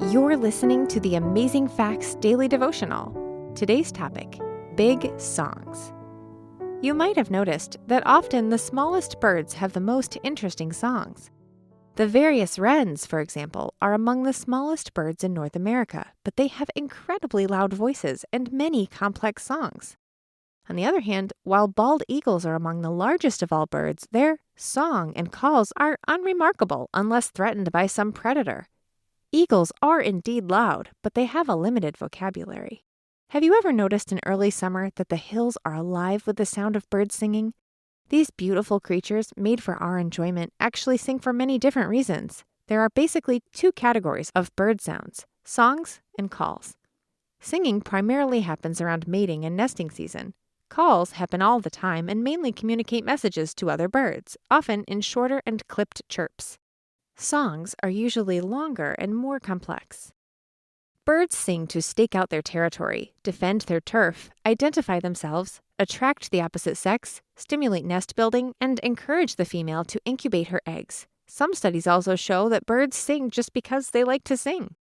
You're listening to the Amazing Facts Daily Devotional. Today's topic, big songs. You might have noticed that often the smallest birds have the most interesting songs. The various wrens, for example, are among the smallest birds in North America, but they have incredibly loud voices and many complex songs. On the other hand, while bald eagles are among the largest of all birds, their song and calls are unremarkable unless threatened by some predator. Eagles are indeed loud, but they have a limited vocabulary. Have you ever noticed in early summer that the hills are alive with the sound of birds singing? These beautiful creatures, made for our enjoyment, actually sing for many different reasons. There are basically two categories of bird sounds, songs and calls. Singing primarily happens around mating and nesting season. Calls happen all the time and mainly communicate messages to other birds, often in shorter and clipped chirps. Songs are usually longer and more complex. Birds sing to stake out their territory, defend their turf, identify themselves, attract the opposite sex, stimulate nest building, and encourage the female to incubate her eggs. Some studies also show that birds sing just because they like to sing.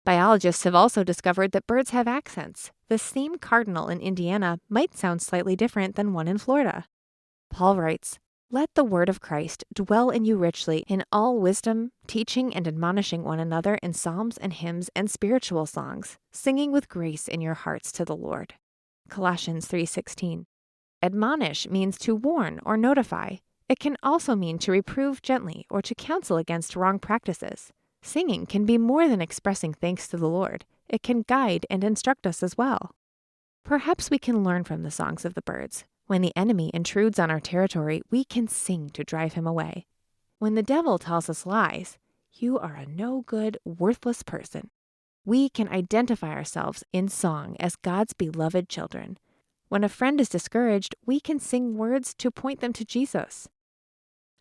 Biologists have also discovered that birds have accents. The same cardinal in Indiana might sound slightly different than one in Florida. Paul writes, "Let the word of Christ dwell in you richly in all wisdom, teaching and admonishing one another in psalms and hymns and spiritual songs, singing with grace in your hearts to the Lord." Colossians 3:16. Admonish means to warn or notify. It can also mean to reprove gently or to counsel against wrong practices. Singing can be more than expressing thanks to the Lord. It can guide and instruct us as well. Perhaps we can learn from the songs of the birds. When the enemy intrudes on our territory, we can sing to drive him away. When the devil tells us lies, "You are a no-good, worthless person," we can identify ourselves in song as God's beloved children. When a friend is discouraged, we can sing words to point them to Jesus.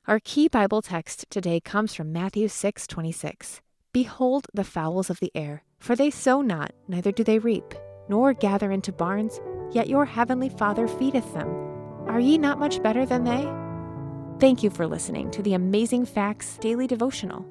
Our key Bible text today comes from Matthew 6:26. "Behold the fowls of the air, for they sow not, neither do they reap, nor gather into barns, yet your heavenly Father feedeth them. Are ye not much better than they?" Thank you for listening to the Amazing Facts Daily Devotional.